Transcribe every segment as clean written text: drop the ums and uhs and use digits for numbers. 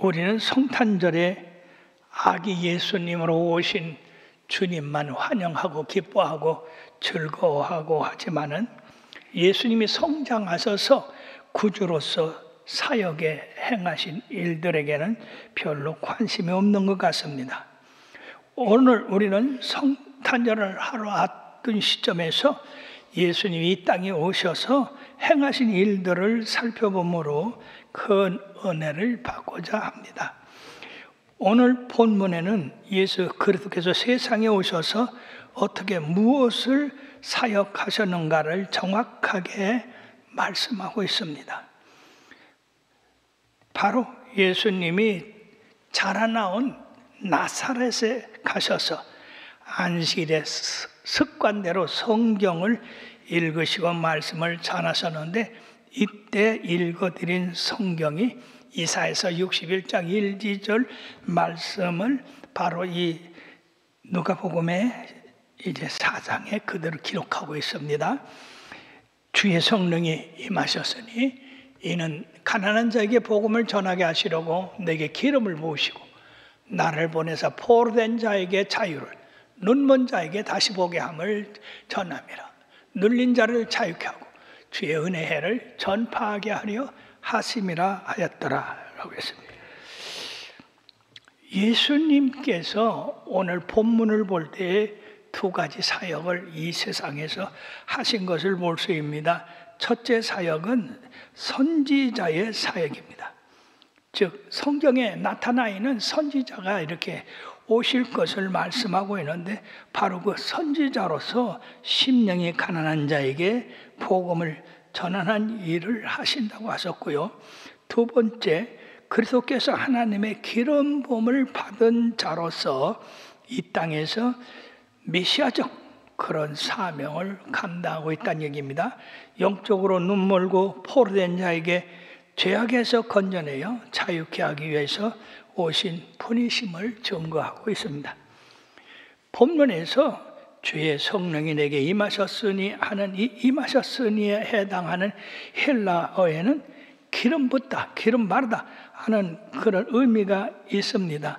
우리는 성탄절에 아기 예수님으로 오신 주님만 환영하고 기뻐하고 즐거워하고 하지만은 예수님이 성장하셔서 구주로서 사역에 행하신 일들에게는 별로 관심이 없는 것 같습니다. 오늘 우리는 성탄절을 하루 앞둔 시점에서 예수님이 이 땅에 오셔서 행하신 일들을 살펴보므로 큰 은혜를 받고자 합니다. 오늘 본문에는 예수 그리스도께서 세상에 오셔서 어떻게 무엇을 사역하셨는가를 정확하게 말씀하고 있습니다. 바로 예수님이 자라나온 나사렛에 가셔서 안식일의 습관대로 성경을 읽으시고 말씀을 전하셨는데, 이때 읽어드린 성경이 이사야서 61장 1, 2절 말씀을 바로 이 누가복음의 이제 4장에 그대로 기록하고 있습니다. 주의 성령이 임하셨으니 이는 가난한 자에게 복음을 전하게 하시려고 내게 기름을 부으시고 나를 보내사 포로된 자에게 자유를, 눈먼 자에게 다시 보게 함을 전함이라. 눌린 자를 자유케 하고 주의 은혜의 해를 전파하게 하려 하심이라 하였더라 라고 했습니다. 예수님께서 오늘 본문을 볼 때 두 가지 사역을 이 세상에서 하신 것을 볼 수 있습니다. 첫째 사역은 선지자의 사역입니다. 즉 성경에 나타나 있는 선지자가 이렇게 오실 것을 말씀하고 있는데, 바로 그 선지자로서 심령이 가난한 자에게 복음을 전하는 일을 하신다고 하셨고요. 두 번째, 그리스도께서 하나님의 기름 부음을 받은 자로서 이 땅에서 메시아적 그런 사명을 감당하고 있다는 얘기입니다. 영적으로 눈멀고 포로된 자에게 죄악에서 건져내어 자유케 하기 위해서 오신 분이심을 증거하고 있습니다. 본문에서 주의 성령이 내게 임하셨으니 하는 이 임하셨으니에 해당하는 헬라어에는 기름 붓다, 기름 바르다 하는 그런 의미가 있습니다.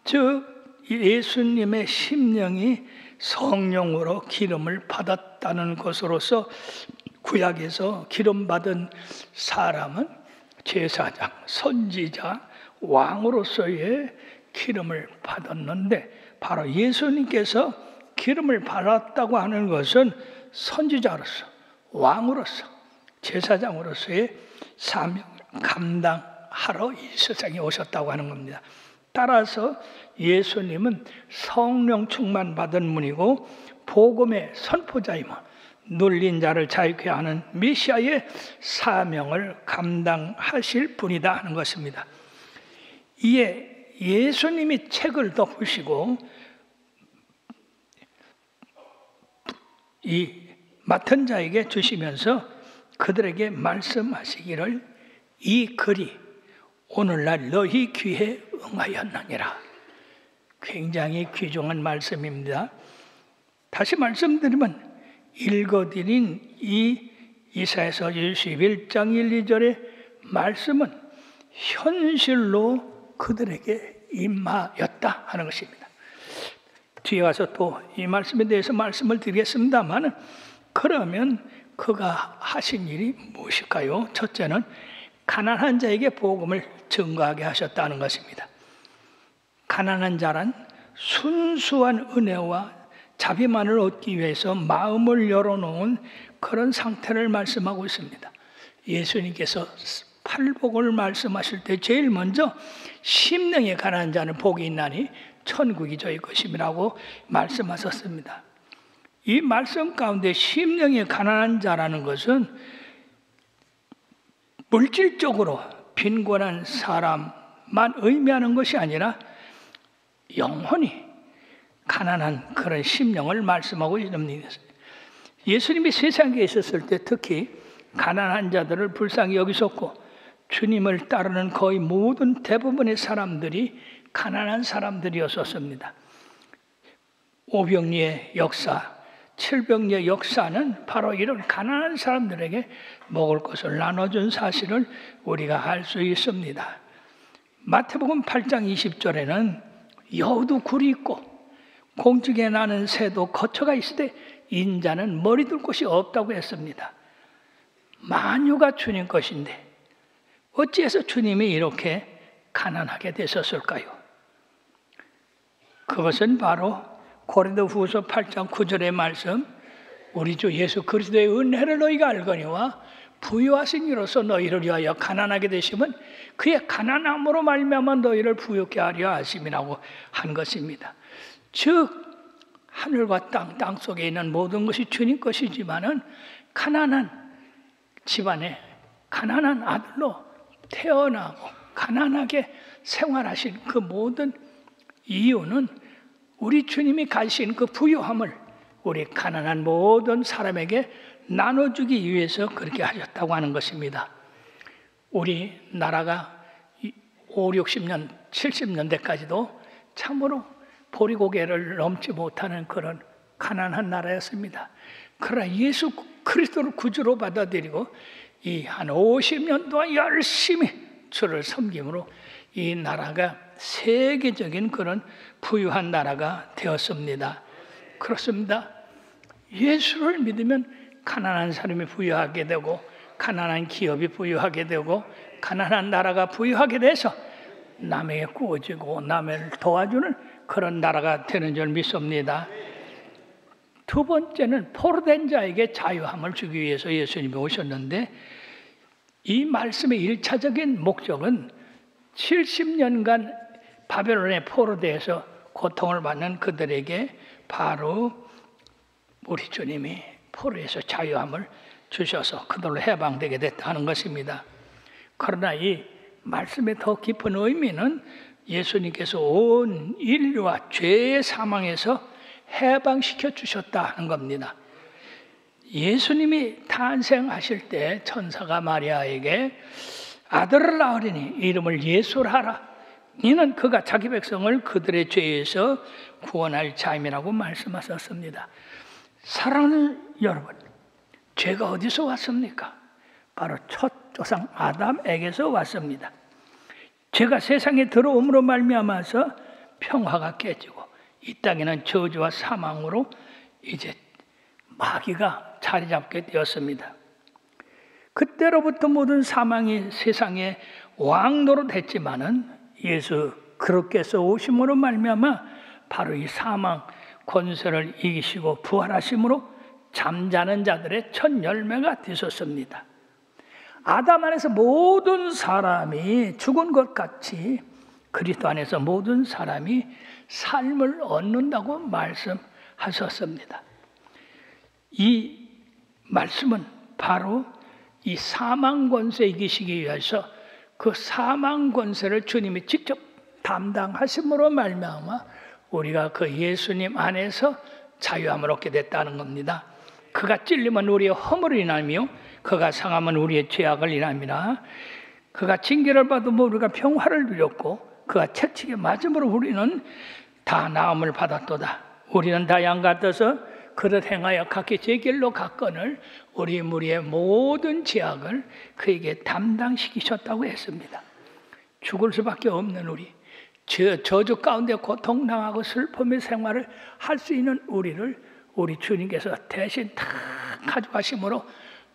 즉 예수님의 심령이 성령으로 기름을 받았다는 것으로서 구약에서 기름 받은 사람은 제사장, 선지자, 왕으로서의 기름을 받았는데, 바로 예수님께서 기름을 받았다고 하는 것은 선지자로서, 왕으로서, 제사장으로서의 사명을 감당하러 이 세상에 오셨다고 하는 겁니다. 따라서 예수님은 성령 충만 받은 분이고 복음의 선포자이며 눌린 자를 자유케 하는 메시아의 사명을 감당하실 분이다 하는 것입니다. 이에 예수님이 책을 덮으시고 이 맡은 자에게 주시면서 그들에게 말씀하시기를 이 글이 오늘날 너희 귀에 응하였느니라. 굉장히 귀중한 말씀입니다. 다시 말씀드리면 읽어드린 이 이사야서 61장 1, 2절의 말씀은 현실로 그들에게 임하였다 하는 것입니다. 뒤에 가서 또 이 말씀에 대해서 말씀을 드리겠습니다만, 그러면 그가 하신 일이 무엇일까요? 첫째는 가난한 자에게 복음을 증거하게 하셨다는 것입니다. 가난한 자란 순수한 은혜와 자비만을 얻기 위해서 마음을 열어놓은 그런 상태를 말씀하고 있습니다. 예수님께서 팔복을 말씀하실 때 제일 먼저 심령에 가난한 자는 복이 있나니 천국이 저희 것임이라고 말씀하셨습니다. 이 말씀 가운데 심령에 가난한 자라는 것은 물질적으로 빈곤한 사람만 의미하는 것이 아니라 영혼이 가난한 그런 심령을 말씀하고 있습니다. 예수님이 세상에 있었을 때 특히 가난한 자들을 불쌍히 여기셨고, 주님을 따르는 거의 모든 대부분의 사람들이 가난한 사람들이었었습니다. 오병리의 역사, 칠병리의 역사는 바로 이런 가난한 사람들에게 먹을 것을 나눠준 사실을 우리가 알 수 있습니다. 마태복음 8장 20절에는 여우도 굴이 있고 공중에 나는 새도 거처가 있으되 인자는 머리 둘 곳이 없다고 했습니다. 만유가 주님 것인데 어찌해서 주님이 이렇게 가난하게 되셨을까요? 그것은 바로 고린도후서 8장 9절의 말씀, 우리 주 예수 그리스도의 은혜를 너희가 알거니와 부유하신 이로서 너희를 위하여 가난하게 되심은 그의 가난함으로 말미암아 너희를 부유케 하려 하심이라고 한 것입니다. 즉 하늘과 땅 속에 있는 모든 것이 주님 것이지만은 가난한 집안에 가난한 아들로 태어나고 가난하게 생활하신 그 모든 이유는 우리 주님이 가신 그 부유함을 우리 가난한 모든 사람에게 나눠주기 위해서 그렇게 하셨다고 하는 것입니다. 우리 나라가 5, 60년, 70년대까지도 참으로 보리고개를 넘지 못하는 그런 가난한 나라였습니다. 그러나 예수 그리스도를 구주로 받아들이고 이 한 50년 동안 열심히 주를 섬김으로 이 나라가 세계적인 그런 부유한 나라가 되었습니다. 그렇습니다. 예수를 믿으면 가난한 사람이 부유하게 되고 가난한 기업이 부유하게 되고 가난한 나라가 부유하게 돼서 남에게 구워지고 남을 도와주는 그런 나라가 되는 줄 믿습니다. 두 번째는 포로된 자에게 자유함을 주기 위해서 예수님이 오셨는데 이 말씀의 1차적인 목적은 70년간 바벨론의 포로되어서 고통을 받는 그들에게 바로 우리 주님이 포로에서 자유함을 주셔서 그들로 해방되게 됐다는 것입니다. 그러나 이 말씀의 더 깊은 의미는 예수님께서 온 인류와 죄의 사망에서 해방시켜 주셨다는 겁니다. 예수님이 탄생하실 때 천사가 마리아에게 아들을 낳으리니 이름을 예수라 하라. 이는 그가 자기 백성을 그들의 죄에서 구원할 자임이라고 말씀하셨습니다. 사랑하는 여러분, 죄가 어디서 왔습니까? 바로 첫 조상 아담에게서 왔습니다. 죄가 세상에 들어옴으로 말미암아서 평화가 깨지고 이 땅에는 저주와 사망으로 이제 마귀가 자리 잡게 되었습니다. 그때로부터 모든 사망이 세상에 왕노릇 했지만은 예수 그리스도께서 오심으로 말미암아 바로 이 사망 권세를 이기시고 부활하심으로 잠자는 자들의 첫 열매가 되셨습니다. 아담 안에서 모든 사람이 죽은 것 같이 그리스도 안에서 모든 사람이 삶을 얻는다고 말씀하셨습니다. 이 말씀은 바로 이 사망 권세 이기시기 위해서 그 사망 권세를 주님이 직접 담당하심으로 말미암아 우리가 그 예수님 안에서 자유함을 얻게 됐다는 겁니다. 그가 찔림은 우리의 허물을 인하며 그가 상함은 우리의 죄악을 인함이라. 그가 징계를 받으며 우리가 평화를 누렸고 그가 채찍에 맞음으로 우리는 다 나음을 받았도다. 우리는 다 양 같아서 그릇 행하여 각기 제 길로 갔거늘 우리 무리의 모든 죄악을 그에게 담당시키셨다고 했습니다. 죽을 수밖에 없는 우리, 저주 가운데 고통당하고 슬픔의 생활을 할 수 있는 우리를 우리 주님께서 대신 다 가져가심으로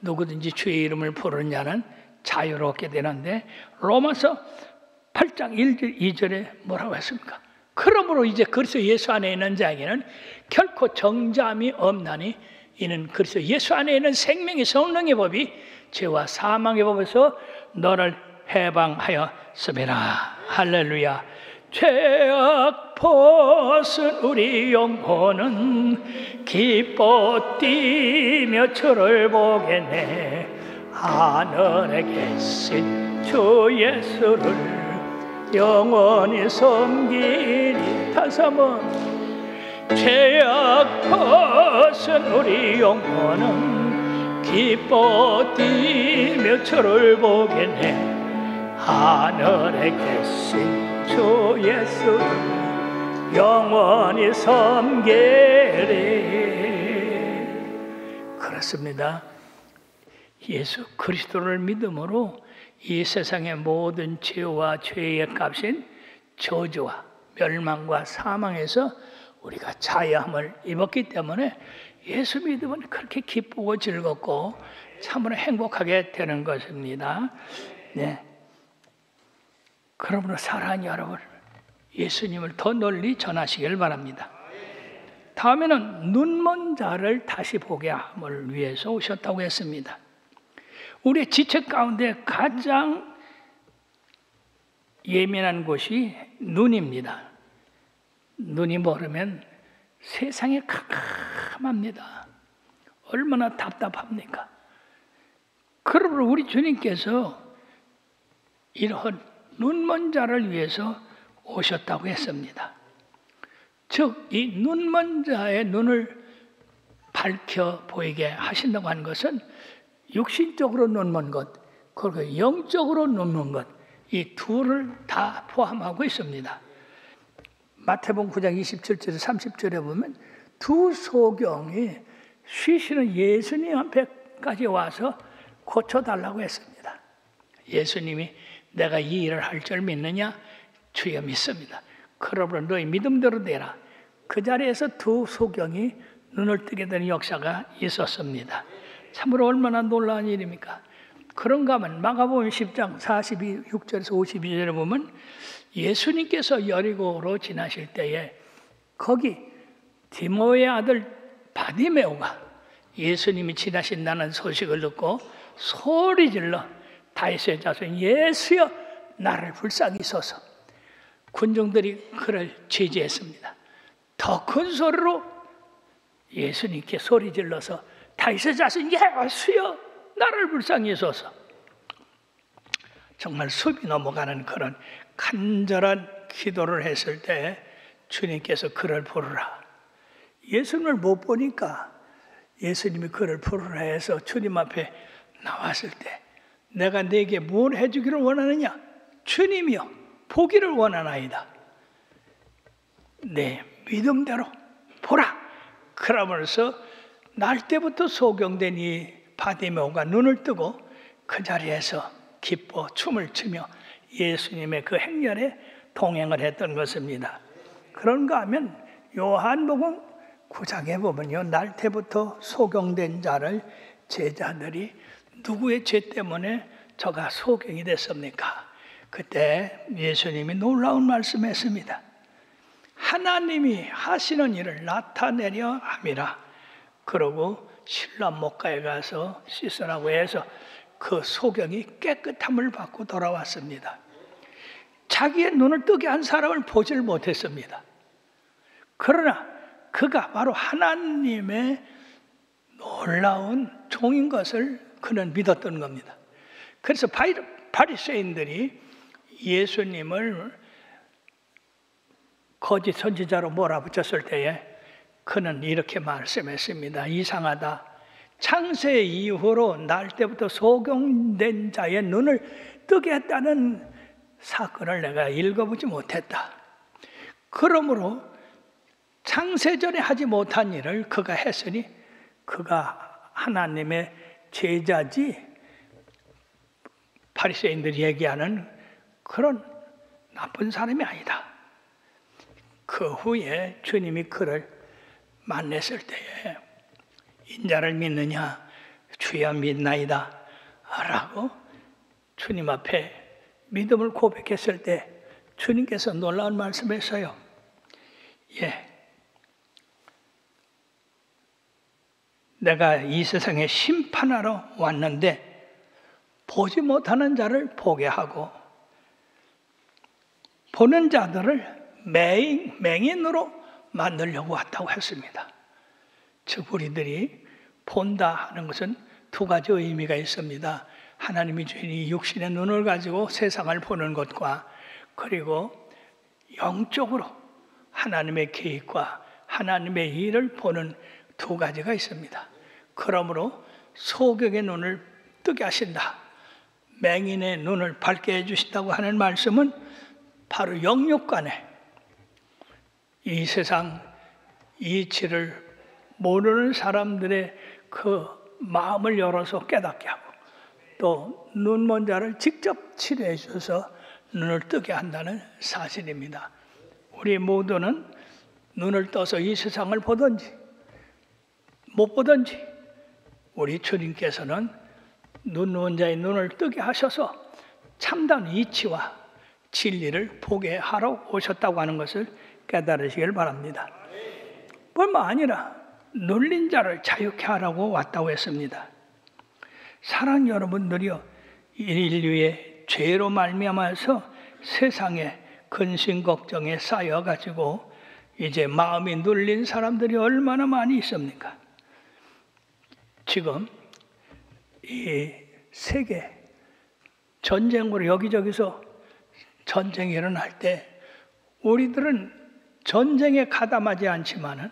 누구든지 주의 이름을 부르는 자는 자유롭게 되는데 로마서 8장 1절 2절에 뭐라고 했습니까? 그러므로 이제 그리스도 예수 안에 있는 자에게는 결코 정죄함이 없나니 이는 그리스도 예수 안에 있는 생명의 성령의 법이 죄와 사망의 법에서 너를 해방하였음이라. 할렐루야. 죄악 벗은 우리 영혼은 기뻐 뛰며 주를 보겠네. 하늘에 계신 주 예수를 영원히 섬기리. 다시 한번. 죄악 벗은 우리 영혼은 기뻐 뛰며 주를 보겠네. 하늘에 계신 주 예수를 영원히 섬기리. 그렇습니다. 예수 그리스도를 믿음으로 이 세상의 모든 죄와 죄의 값인 저주와 멸망과 사망에서 우리가 자유함을 입었기 때문에 예수 믿으면 그렇게 기쁘고 즐겁고 참으로 행복하게 되는 것입니다. 네. 그러므로 사랑하는 여러분, 예수님을 더 널리 전하시길 바랍니다. 다음에는 눈먼 자를 다시 보게 함을 위해서 오셨다고 했습니다. 우리의 지체 가운데 가장 예민한 곳이 눈입니다. 눈이 멀으면 세상이 캄캄합니다. 얼마나 답답합니까? 그러므로 우리 주님께서 이런 눈먼 자를 위해서 오셨다고 했습니다. 즉, 이 눈먼 자의 눈을 밝혀 보이게 하신다고 하는 것은 육신적으로 눈먼 것, 그리고 영적으로 눈먼 것, 이 둘을 다 포함하고 있습니다. 마태복음 9장 27절 30절에 보면 두 소경이 쉬시는 예수님 앞에까지 와서 고쳐달라고 했습니다. 예수님이 내가 이 일을 할 줄 믿느냐? 주여 믿습니다. 그러므로 너희 믿음대로 되라. 그 자리에서 두 소경이 눈을 뜨게 되는 역사가 있었습니다. 참으로 얼마나 놀라운 일입니까? 그런가 하면 마가복음 10장 46절에서 52절에 보면 예수님께서 여리고로 지나실 때에 거기 디모의 아들 바디메오가 예수님이 지나신다는 소식을 듣고 소리질러 다윗의 자손 예수여 나를 불쌍히 소서. 군중들이 그를 제지했습니다. 더 큰 소리로 예수님께 소리질러서 다윗의 자손 예수여 나를 불쌍히 소서. 정말 숲이 넘어가는 그런 간절한 기도를 했을 때 주님께서 그를 부르라. 예수님을 못 보니까 예수님이 그를 부르라 해서 주님 앞에 나왔을 때 내가 네게 뭘 해주기를 원하느냐? 주님이여 보기를 원하나이다. 내 믿음대로 보라. 그러면서 날 때부터 소경된 이 바디메오가 눈을 뜨고 그 자리에서 기뻐 춤을 추며 예수님의 그 행렬에 동행을 했던 것입니다. 그런가 하면 요한복음 9장에 보면요, 날 때부터 소경된 자를 제자들이 누구의 죄 때문에 저가 소경이 됐습니까? 그때 예수님이 놀라운 말씀했습니다. 하나님이 하시는 일을 나타내려 함이라. 그러고 신랑 목가에 가서 씻으라고 해서 그 소경이 깨끗함을 받고 돌아왔습니다. 자기의 눈을 뜨게 한 사람을 보질 못했습니다. 그러나 그가 바로 하나님의 놀라운 종인 것을 그는 믿었던 겁니다. 그래서 바리새인들이 예수님을 거짓 선지자로 몰아붙였을 때에 그는 이렇게 말씀했습니다. 이상하다. 창세 이후로 날 때부터 소경된 자의 눈을 뜨게 했다는 사건을 내가 읽어보지 못했다. 그러므로 창세전에 하지 못한 일을 그가 했으니 그가 하나님의 제자지 바리새인들이 얘기하는 그런 나쁜 사람이 아니다. 그 후에 주님이 그를 만났을 때에 인자를 믿느냐? 주여 믿나이다 라고 주님 앞에 믿음을 고백했을 때 주님께서 놀라운 말씀했어요. 내가 이 세상에 심판하러 왔는데 보지 못하는 자를 보게 하고 보는 자들을 맹인으로 만들려고 왔다고 했습니다. 즉 우리들이 본다 하는 것은 두 가지 의미가 있습니다. 하나님이 주신 이 육신의 눈을 가지고 세상을 보는 것과 그리고 영적으로 하나님의 계획과 하나님의 일을 보는 두 가지가 있습니다. 그러므로 소경의 눈을 뜨게 하신다. 맹인의 눈을 밝게 해주신다고 하는 말씀은 바로 영육간에 이 세상 이치를 모르는 사람들의 그 마음을 열어서 깨닫게 하고 또 눈먼 자를 직접 치료해 주셔서 눈을 뜨게 한다는 사실입니다. 우리 모두는 눈을 떠서 이 세상을 보든지 못 보든지 우리 주님께서는 눈먼 자의 눈을 뜨게 하셔서 참다운 이치와 진리를 보게 하러 오셨다고 하는 것을 깨달으시길 바랍니다. 뿐만 아니라 눌린 자를 자유케 하라고 왔다고 했습니다. 사랑하는 여러분들이요, 인류의 죄로 말미암아서 세상에 근심 걱정에 쌓여가지고 이제 마음이 눌린 사람들이 얼마나 많이 있습니까? 지금 이 세계 전쟁으로 여기저기서 전쟁이 일어날 때 우리들은 전쟁에 가담하지 않지만은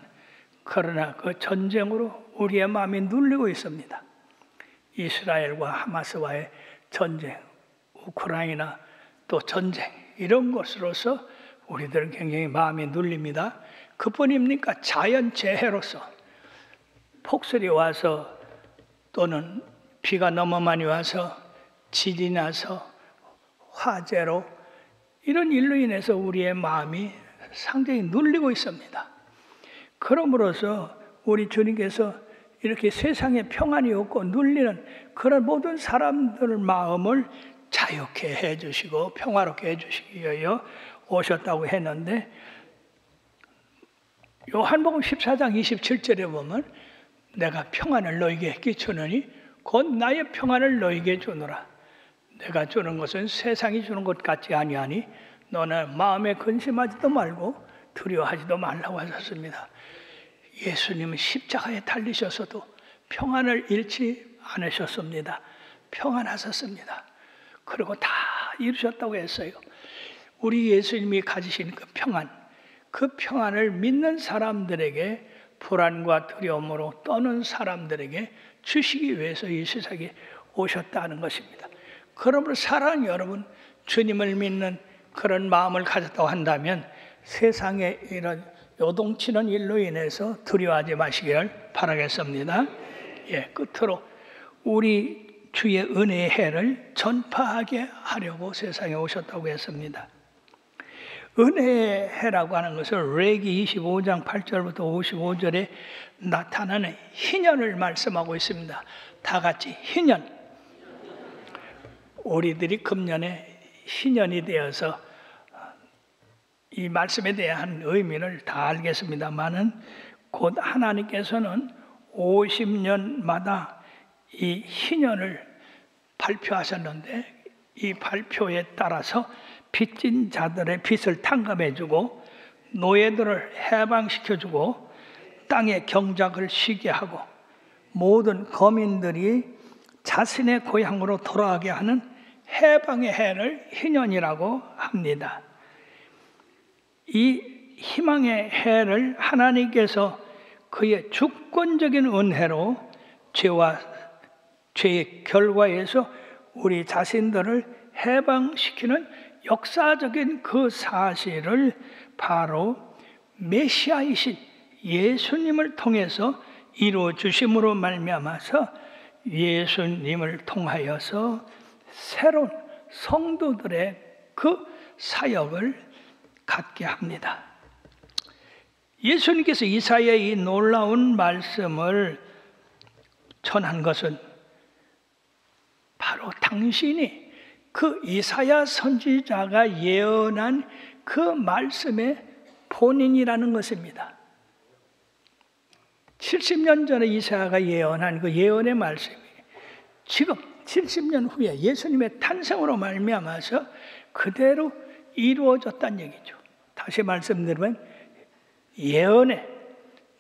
그러나 그 전쟁으로 우리의 마음이 눌리고 있습니다. 이스라엘과 하마스와의 전쟁, 우크라이나 또 전쟁 이런 것으로서 우리들은 굉장히 마음이 눌립니다. 그뿐입니까? 자연재해로서 폭설이 와서 또는 비가 너무 많이 와서 질이 나서 화재로 이런 일로 인해서 우리의 마음이 상당히 눌리고 있습니다. 그러므로서 우리 주님께서 이렇게 세상에 평안이 없고 눌리는 그런 모든 사람들 마음을 자유케 해주시고 평화롭게 해주시기 위하여 오셨다고 했는데, 요한복음 14장 27절에 보면 내가 평안을 너에게 끼치느니 곧 나의 평안을 너에게 주노라. 내가 주는 것은 세상이 주는 것 같지 아니하니 너는 마음에 근심하지도 말고 두려워하지도 말라고 하셨습니다. 예수님은 십자가에 달리셔서도 평안을 잃지 않으셨습니다. 평안하셨습니다. 그리고 다 이루셨다고 했어요. 우리 예수님이 가지신 그 평안, 그 평안을 믿는 사람들에게 불안과 두려움으로 떠는 사람들에게 주시기 위해서 이 세상에 오셨다는 것입니다. 그러므로 사랑하는 여러분, 주님을 믿는 그런 마음을 가졌다고 한다면 세상에 이런 요동치는 일로 인해서 두려워하지 마시기를 바라겠습니다. 끝으로 우리 주의 은혜의 해를 전파하게 하려고 세상에 오셨다고 했습니다. 은혜의 해라고 하는 것을 레기 25장 8절부터 55절에 나타나는 희년을 말씀하고 있습니다. 다 같이 희년. 우리들이 금년에 희년이 되어서 이 말씀에 대한 의미를 다 알겠습니다만은 곧 하나님께서는 50년마다 이 희년을 발표하셨는데 이 발표에 따라서 빚진 자들의 빚을 탕감해주고 노예들을 해방시켜주고 땅의 경작을 쉬게 하고 모든 거민들이 자신의 고향으로 돌아가게 하는 해방의 해를 희년이라고 합니다. 이 희망의 해를 하나님께서 그의 주권적인 은혜로 죄와 죄의 결과에서 우리 자신들을 해방시키는 역사적인 그 사실을 바로 메시아이신 예수님을 통해서 이루어 주심으로 말미암아서 예수님을 통하여서 새로운 성도들의 그 사역을 갖게 합니다. 예수님께서 이사야의 이 놀라운 말씀을 전한 것은 바로 당신이 그 이사야 선지자가 예언한 그 말씀의 본인이라는 것입니다. 70년 전에 이사야가 예언한 그 예언의 말씀이 지금 70년 후에 예수님의 탄생으로 말미암아서 그대로 이루어졌다는 얘기죠. 다시 말씀드리면 예언의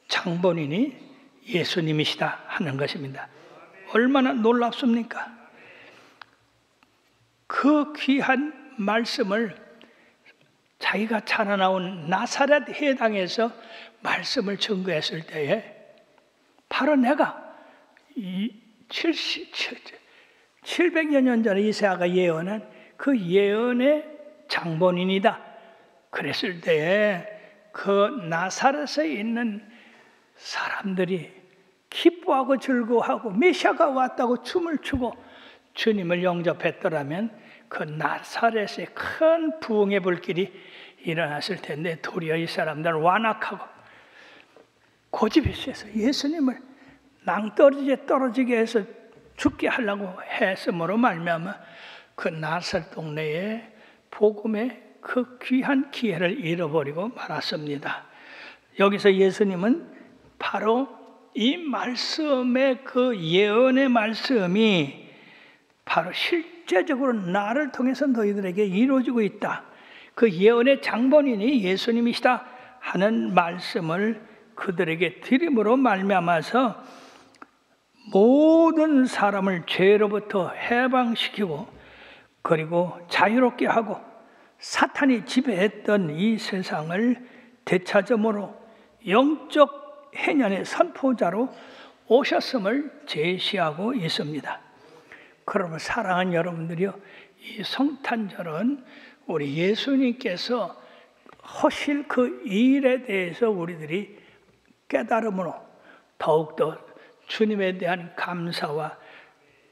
장본인이 예수님이시다 하는 것입니다. 얼마나 놀랍습니까? 그 귀한 말씀을 자기가 자라나온 나사렛 해당에서 말씀을 증거했을 때에 바로 내가 700여 년 전에 이사야가 예언한 그 예언의 장본인이다. 그랬을 때에 그 나사렛에 있는 사람들이 기뻐하고 즐거워하고 메시아가 왔다고 춤을 추고 주님을 영접했더라면 그 나사렛에 큰 부흥의 불길이 일어났을 텐데 도리어 이 사람들은 완악하고 고집있어서 예수님을 낭떠러지에 떨어지게 해서 죽게 하려고 했음으로 말미암아 그 나사렛 동네에 복음의 그 귀한 기회를 잃어버리고 말았습니다. 여기서 예수님은 바로 이 말씀의 그 예언의 말씀이 바로 실제적으로 나를 통해서 너희들에게 이루어지고 있다. 그 예언의 장본인이 예수님이시다 하는 말씀을 그들에게 드림으로 말미암아서 모든 사람을 죄로부터 해방시키고 그리고 자유롭게 하고 사탄이 지배했던 이 세상을 되찾음으로 영적 해년의 선포자로 오셨음을 제시하고 있습니다. 그러면 사랑하는 여러분들이요, 이 성탄절은 우리 예수님께서 하실 그 일에 대해서 우리들이 깨달음으로 더욱더 주님에 대한 감사와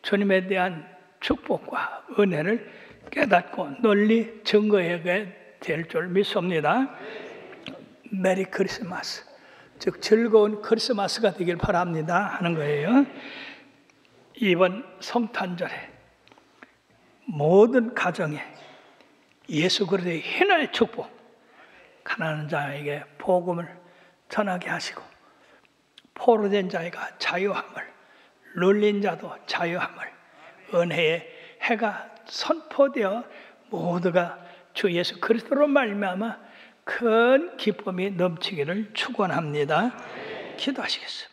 주님에 대한 축복과 은혜를 깨닫고 널리 증거하게 될 줄 믿습니다. 메리 크리스마스, 즉 즐거운 크리스마스가 되길 바랍니다 하는 거예요. 이번 성탄절에 모든 가정에 예수 그리스도의 희나의 축복, 가난한 자에게 복음을 전하게 하시고 포로된 자가 자유함을, 눌린 자도 자유함을, 은혜의 해가 선포되어 모두가 주 예수 그리스도로 말미암아 큰 기쁨이 넘치기를 축원합니다. 기도하시겠습니다.